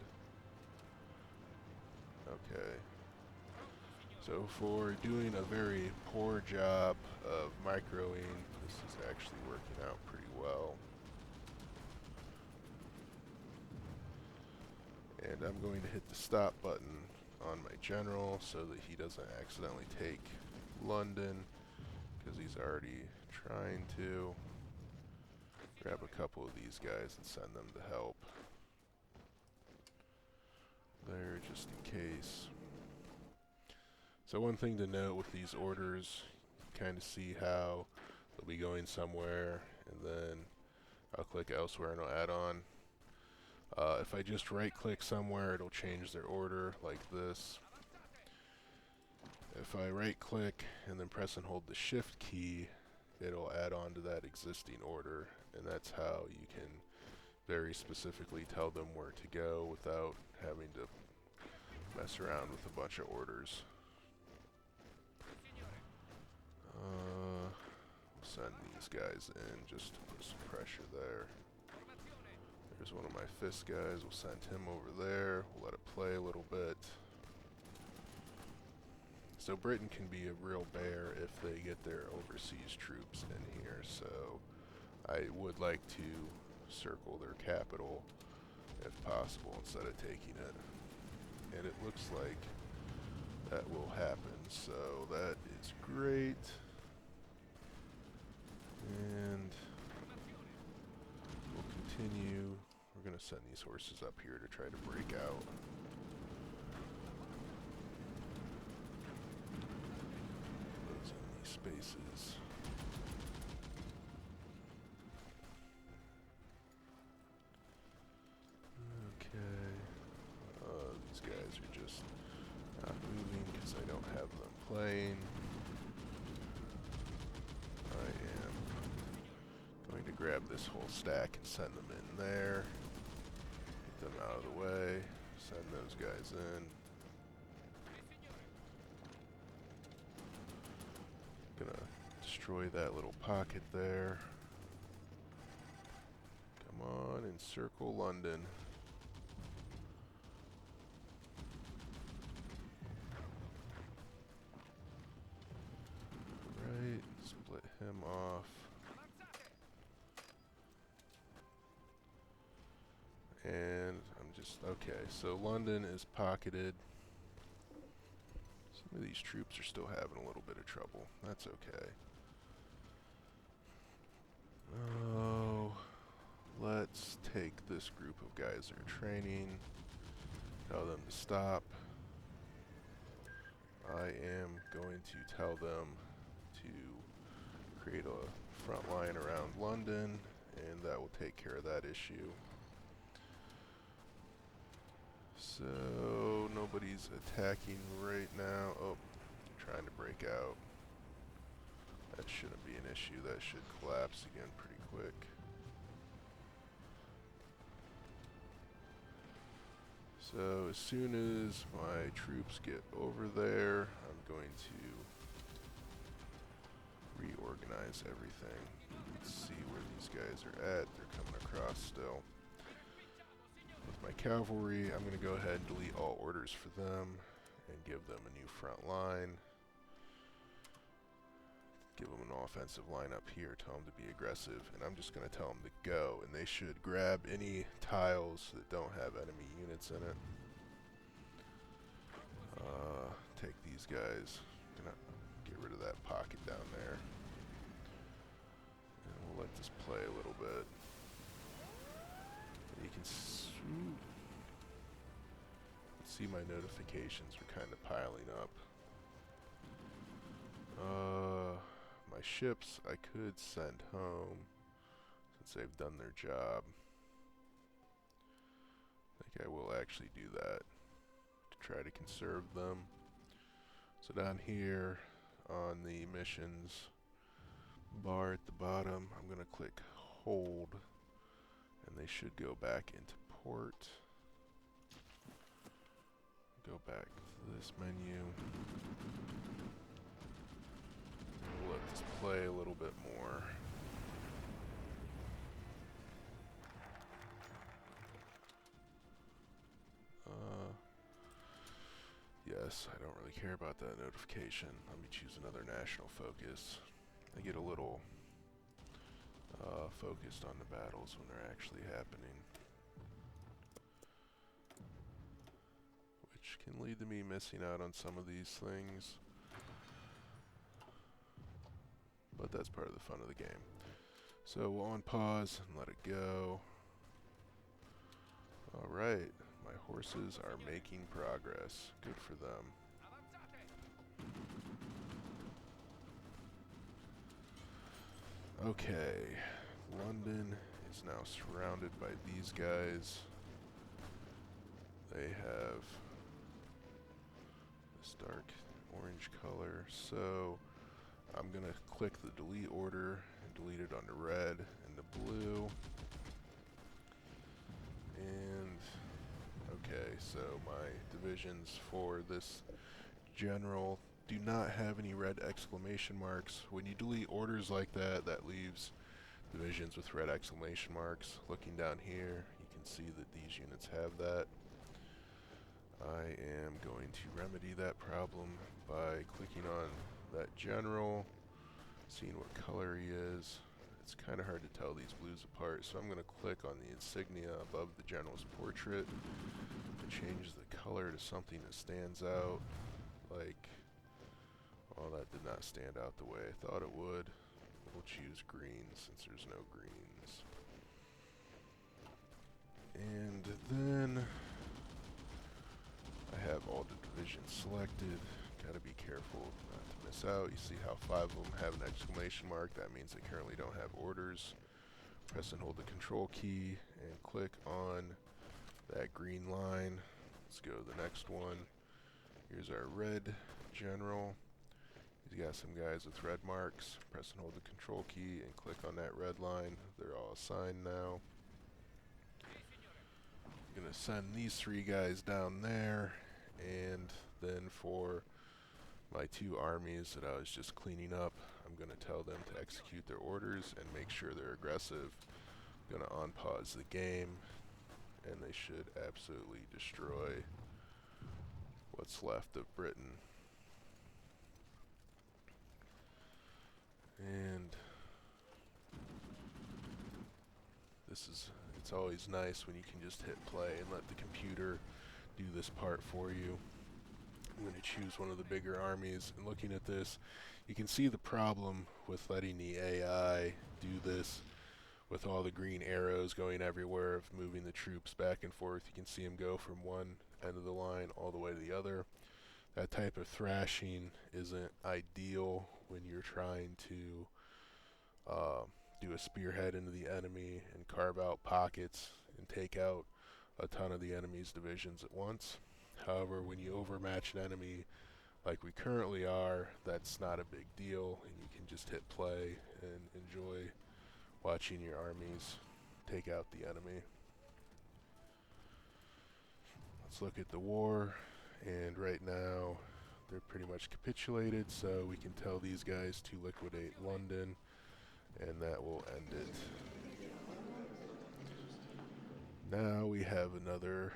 Okay. So for doing a very poor job of microing, this is actually working out pretty well. And I'm going to hit the stop button on my general so that he doesn't accidentally take London, because he's already trying to. Grab a couple of these guys and send them to help there just in case. So one thing to note with these orders, you kind of see how they'll be going somewhere and then I'll click elsewhere and it'll add on. If I just right click somewhere, it'll change their order like this. If I right click and then press and hold the shift key, it'll add on to that existing order, and that's how you can very specifically tell them where to go without having to mess around with a bunch of orders. We'll send these guys in just to put some pressure there. There's one of my fist guys, we'll send him over there, we'll let it play a little bit. So Britain can be a real bear if they get their overseas troops in here, so I would like to circle their capital if possible instead of taking it. And it looks like that will happen, so that is great. And we'll continue. We're going to send these horses up here to try to break out. spaces. Okay. These guys are just not moving because I don't have them playing. I am going to grab this whole stack and send them in there. Get them out of the way. Send those guys in. Gonna destroy that little pocket there. Come on, encircle London. Right, split him off. And I'm just, okay, so London is pocketed. Some of these troops are still having a little bit of trouble. That's okay. Oh, let's take this group of guys that are training, tell them to stop. I am going to tell them to create a front line around London, and that will take care of that issue. So nobody's attacking right now. Oh, trying to break out. That shouldn't be an issue. That should collapse again pretty quick. So as soon as my troops get over there, I'm going to reorganize everything. Let's see where these guys are at. They're coming across still. With my cavalry, I'm going to go ahead and delete all orders for them and give them a new front line. Give them an offensive line up here, tell them to be aggressive, and I'm just going to tell them to go, and they should grab any tiles that don't have enemy units in it. Take these guys, gonna get rid of that pocket down there, and we'll let this play a little bit. And you can see my notifications are kind of piling up. My ships I could send home since they've done their job. I think I will actually do that to try to conserve them. So down here on the missions bar at the bottom, I'm going to click hold, and they should go back into port. Go back to this menu. We'll let this play a little bit more. Yes, I don't really care about that notification. Let me choose another national focus. I get a little focused on the battles when they're actually happening, which can lead to me missing out on some of these things. But that's part of the fun of the game. So we'll on pause and let it go. Alright, my horses are making progress. Good for them. Okay, London is now surrounded by these guys. They have this dark orange color, so I'm going to click the delete order and delete it on the red and the blue. And, okay, so my divisions for this general do not have any red exclamation marks. When you delete orders like that, that leaves divisions with red exclamation marks. Looking down here, you can see that these units have that. I am going to remedy that problem by clicking on that general, seeing what color he is. It's kind of hard to tell these blues apart, so I'm going to click on the insignia above the general's portrait to change the color to something that stands out. Like, well, that did not stand out the way I thought it would. We'll choose green since there's no greens. And then I have all the divisions selected. Gotta be careful not to miss out. You see how 5 of them have an exclamation mark. That means they currently don't have orders. Press and hold the control key and click on that green line. Let's go to the next one. Here's our red general. He's got some guys with red marks. Press and hold the control key and click on that red line. They're all assigned now. I'm gonna send these 3 guys down there, and then for my 2 armies that I was just cleaning up, I'm gonna tell them to execute their orders and make sure they're aggressive. I'm gonna unpause the game, and they should absolutely destroy what's left of Britain. And it's always nice when you can just hit play and let the computer do this part for you. I'm going to choose one of the bigger armies, and looking at this, you can see the problem with letting the AI do this with all the green arrows going everywhere, of moving the troops back and forth. You can see them go from one end of the line all the way to the other. That type of thrashing isn't ideal when you're trying to do a spearhead into the enemy and carve out pockets and take out a ton of the enemy's divisions at once. However, when you overmatch an enemy like we currently are, that's not a big deal, and you can just hit play and enjoy watching your armies take out the enemy. Let's look at the war, and right now they're pretty much capitulated, so we can tell these guys to liquidate London, and that will end it. Now we have another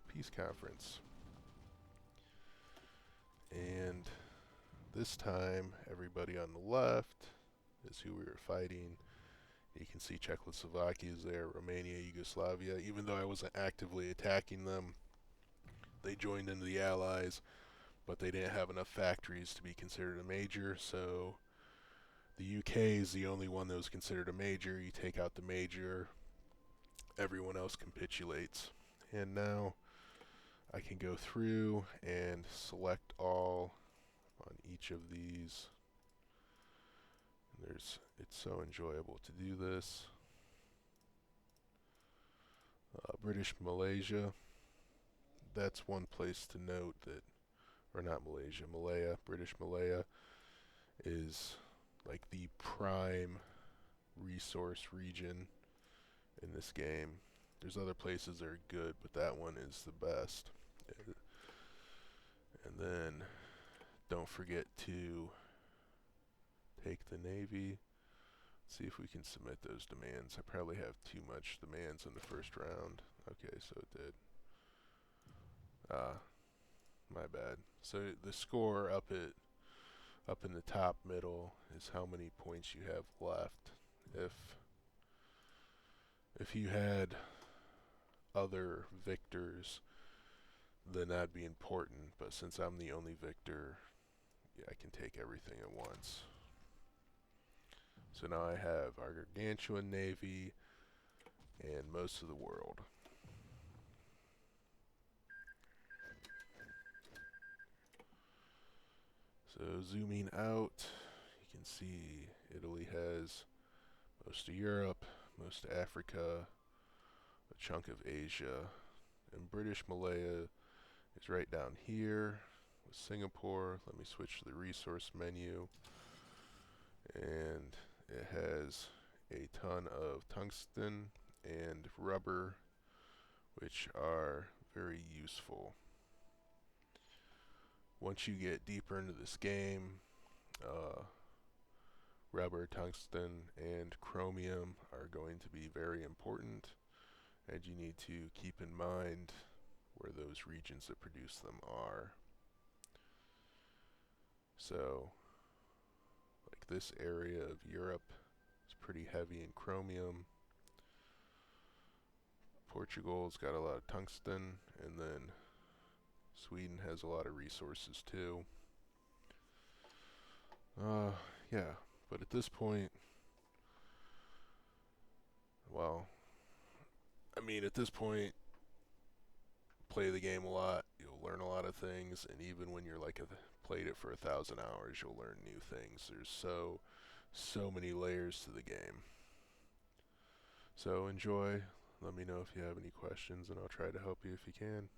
peace conference, and this time everybody on the left is who we were fighting. You can see Czechoslovakia is there, Romania, Yugoslavia. Even though I wasn't actively attacking them, they joined into the Allies, but they didn't have enough factories to be considered a major, so the UK is the only one that was considered a major. You take out the major, everyone else capitulates. And now I can go through and select all on each of these. And it's so enjoyable to do this. British Malaysia, that's one place to note that, or not Malaysia, Malaya, British Malaya is like the prime resource region in this game. There's other places that are good, but that one is the best. And then don't forget to take the Navy. See if we can submit those demands. I probably have too much demands in the first round. Okay, so it did. My bad. So the score up in the top middle is how many points you have left. If you had other victors, then that'd be important, but since I'm the only victor, yeah, I can take everything at once. So now I have our gargantuan navy and most of the world. So zooming out, you can see Italy has most of Europe, most of Africa, a chunk of Asia, and British Malaya is right down here with Singapore. Let me switch to the resource menu, and it has a ton of tungsten and rubber, which are very useful. Once you get deeper into this game, rubber, tungsten, and chromium are going to be very important, and you need to keep in mind where those regions that produce them are. So, like this area of Europe is pretty heavy in chromium. Portugal's got a lot of tungsten, and then Sweden has a lot of resources too. Yeah, but at this point, well, I mean, at this point, play the game a lot, you'll learn a lot of things, and even when you're like played it for 1,000 hours, you'll learn new things. There's so many layers to the game. So enjoy. Let me know if you have any questions, and I'll try to help you if you can.